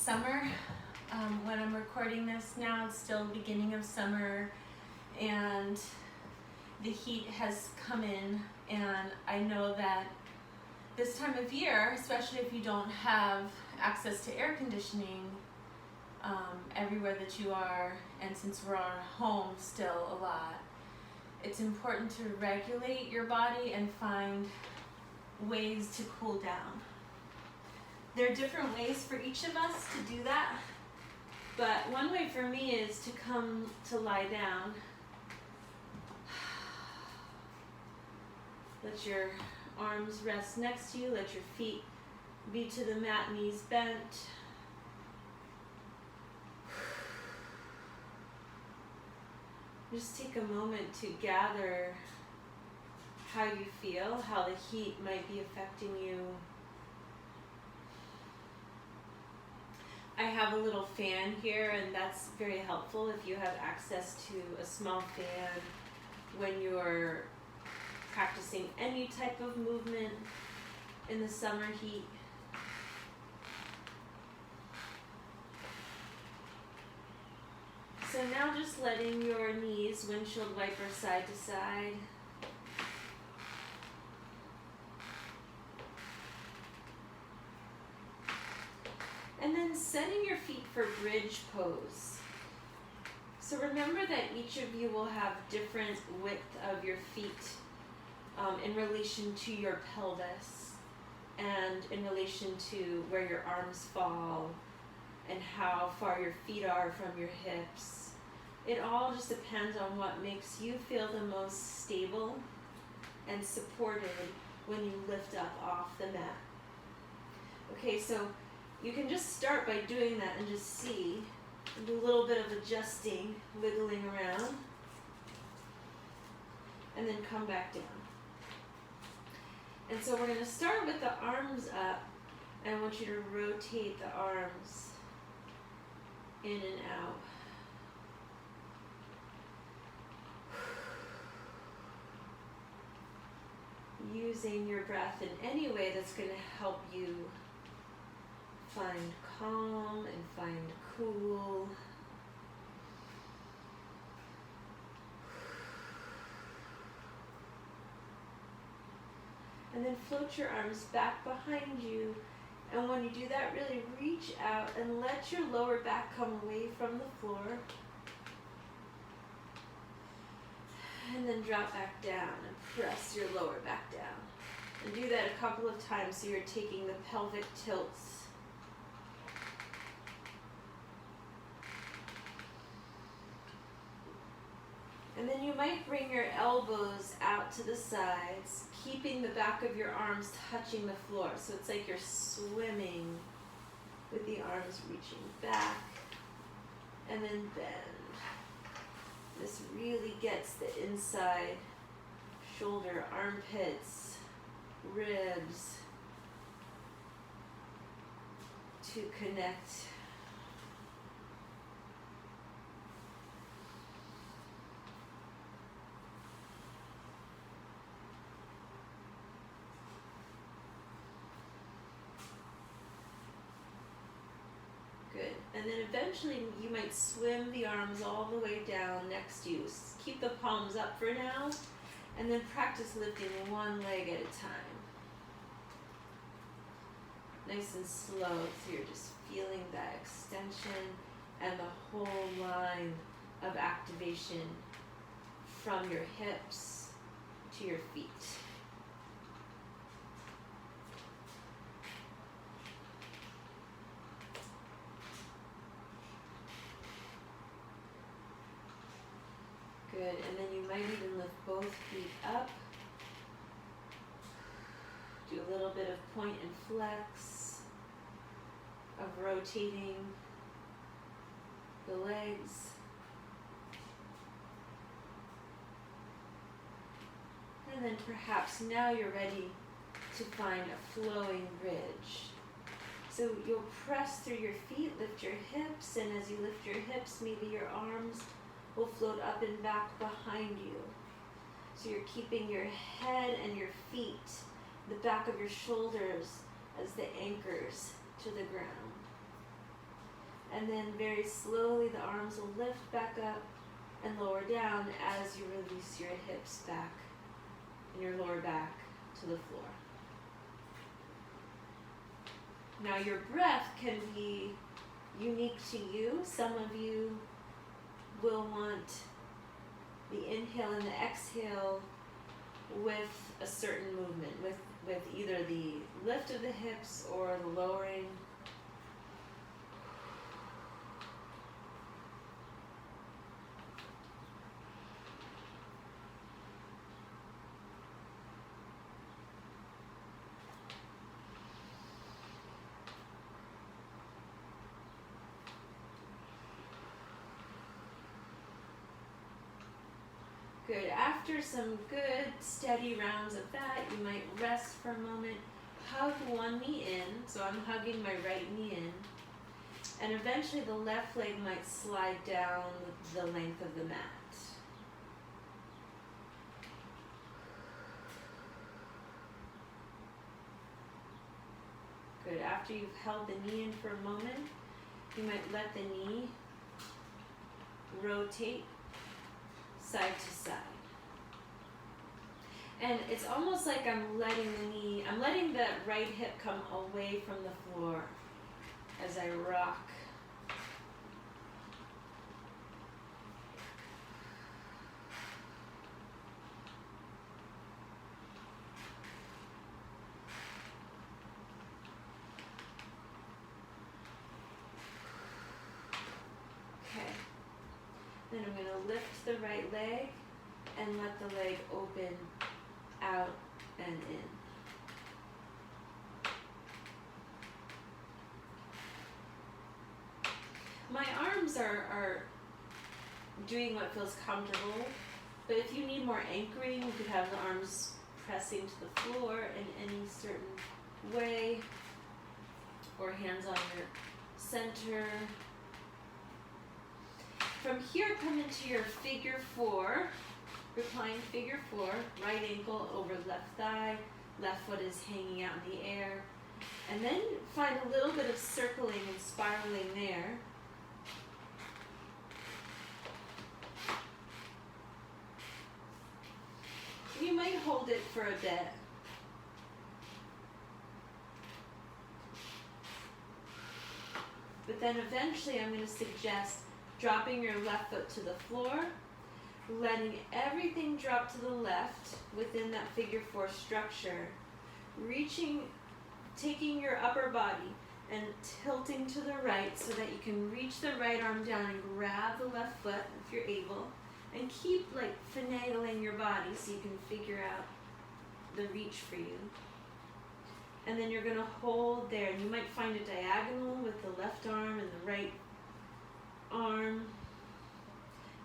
summer. When I'm recording this now, it's still beginning of summer, and the heat has come in, and I know that this time of year, especially if you don't have access to air conditioning everywhere that you are, and since we're at home still a lot, it's important to regulate your body and find ways to cool down. There are different ways for each of us to do that, but one way for me is to come to lie down. Let your arms rest next to you, let your feet be to the mat, knees bent. Just take a moment to gather how you feel, how the heat might be affecting you. I have a little fan here, and that's very helpful if you have access to a small fan when you're practicing any type of movement in the summer heat. So now just letting your knees windshield wiper side to side. And then setting your feet for bridge pose. So remember that each of you will have different width of your feet in relation to your pelvis and in relation to where your arms fall and how far your feet are from your hips. It all just depends on what makes you feel the most stable and supported when you lift up off the mat. Okay, so you can just start by doing that and just see, do a little bit of adjusting, wiggling around, and then come back down. And so we're going to start with the arms up, and I want you to rotate the arms in and out. Using your breath in any way that's going to help you find calm and find cool. And then float your arms back behind you. And when you do that, really reach out and let your lower back come away from the floor. And then drop back down and press your lower back down. And do that a couple of times so you're taking the pelvic tilts. And then you might bring your elbows out to the sides, keeping the back of your arms touching the floor. So it's like you're swimming with the arms reaching back and then bend. This really gets the inside shoulder, armpits, ribs to connect. Good. And then eventually you might swim the arms all the way down next to you. Keep the palms up for now, and then practice lifting one leg at a time. Nice and slow, so you're just feeling that extension and the whole line of activation from your hips to your feet. Good, and then you might even lift both feet up. Do a little bit of point and flex, of rotating the legs. And then perhaps now you're ready to find a flowing bridge. So you'll press through your feet, lift your hips, and as you lift your hips, maybe your arms will float up and back behind you. So you're keeping your head and your feet, the back of your shoulders as the anchors to the ground. and then very slowly the arms will lift back up and lower down as you release your hips back and your lower back to the floor. Now your breath can be unique to you. Some of you will want the inhale and the exhale with a certain movement, with either the lift of the hips or the lowering. Good. After some good steady rounds of that, you might rest for a moment, hug one knee in, so I'm hugging my right knee in, and eventually the left leg might slide down the length of the mat. Good. After you've held the knee in for a moment, you might let the knee rotate side to side. And it's almost like I'm letting the right hip come away from the floor as I rock. Okay. Then I'm going to lift the right leg and let the leg open out and in. My arms are doing what feels comfortable, but if you need more anchoring, you could have the arms pressing to the floor in any certain way, or hands on your center. From here, come into your figure 4, reclined figure 4, right ankle over left thigh, left foot is hanging out in the air, and then find a little bit of circling and spiraling there. You might hold it for a bit. But then eventually I'm going to suggest dropping your left foot to the floor, letting everything drop to the left within that figure 4 structure, taking your upper body and tilting to the right so that you can reach the right arm down and grab the left foot if you're able, and keep like finagling your body so you can figure out the reach for you. And then you're going to hold there, and you might find a diagonal with the left arm and the right arm.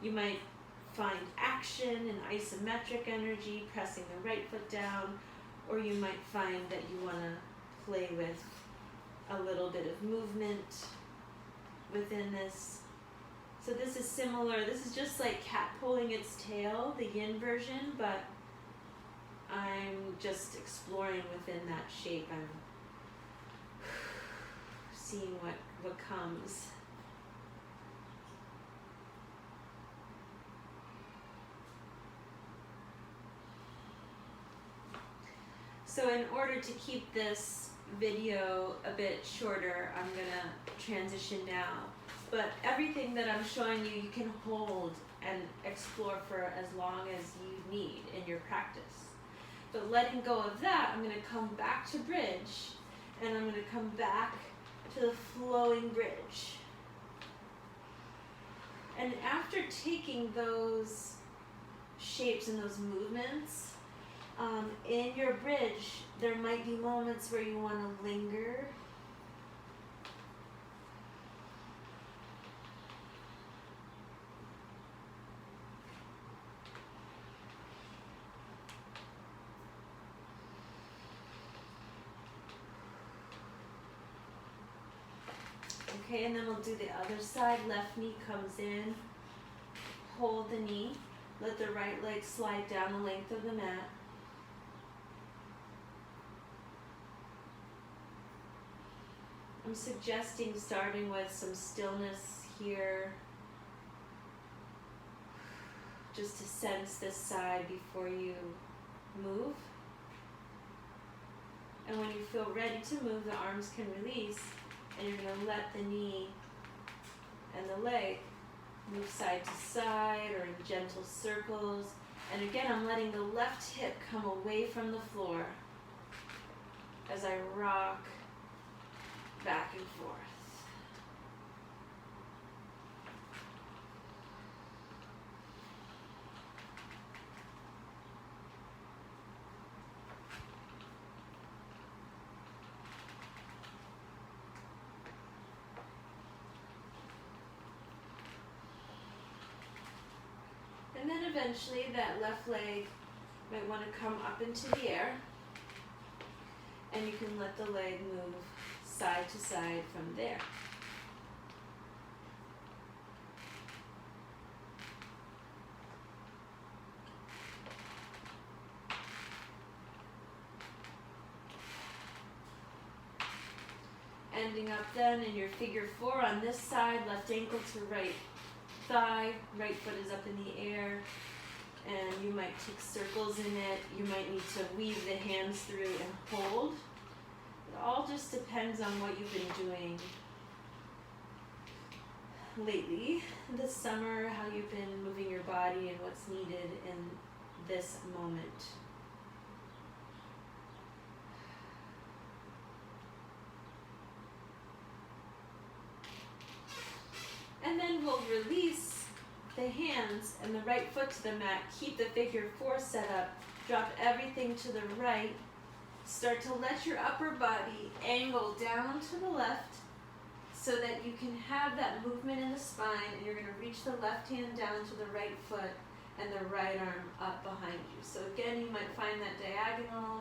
You might find action and isometric energy pressing the right foot down, or you might find that you want to play with a little bit of movement within this. So this is similar. This is just like cat pulling its tail, the yin version, but I'm just exploring within that shape. I'm seeing what comes. So in order to keep this video a bit shorter, I'm gonna transition now. But everything that I'm showing you, you can hold and explore for as long as you need in your practice. But letting go of that, I'm gonna come back to bridge, and I'm gonna come back to the flowing bridge. And after taking those shapes and those movements, in your bridge, there might be moments where you want to linger. Okay, and then we'll do the other side. Left knee comes in, hold the knee, let the right leg slide down the length of the mat. I'm I'm suggesting starting with some stillness here, just to sense this side before you move. And when you feel ready to move, the arms can release, and you're going to let the knee and the leg move side to side or in gentle circles. And again, I'm letting the left hip come away from the floor as I rock back and forth. And then eventually that left leg might want to come up into the air, and you can let the leg move side to side from there. Ending up then in your figure 4 on this side, left ankle to right thigh, right foot is up in the air, and you might take circles in it. You might need to weave the hands through and hold. It all just depends on what you've been doing lately, this summer, how you've been moving your body and what's needed in this moment. And then we'll release the hands and the right foot to the mat. Keep the figure 4 set up. Drop everything to the right. Start to let your upper body angle down to the left so that you can have that movement in the spine, and you're going to reach the left hand down to the right foot and the right arm up behind you. So again, you might find that diagonal.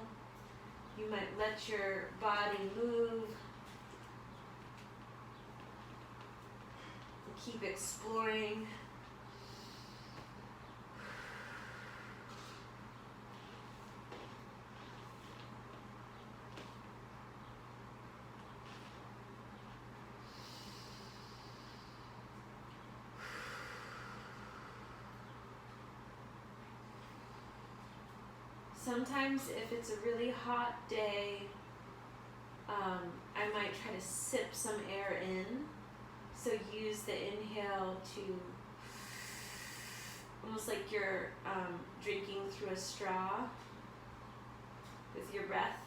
You might let your body move. Keep exploring. Sometimes if it's a really hot day, I might try to sip some air in. So use the inhale to, almost like you're drinking through a straw with your breath.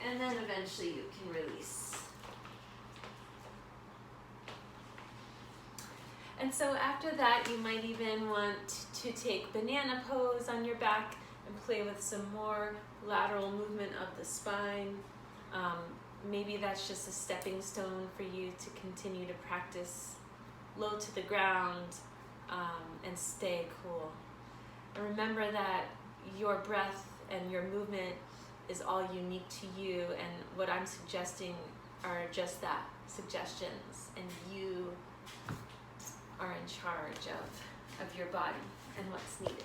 And then eventually you can release. And so after that, you might even want to take banana pose on your back and play with some more lateral movement of the spine. Maybe that's just a stepping stone for you to continue to practice low to the ground and stay cool. And remember that your breath and your movement is all unique to you, and what I'm suggesting are just that, suggestions, and you are in charge of your body and what's needed.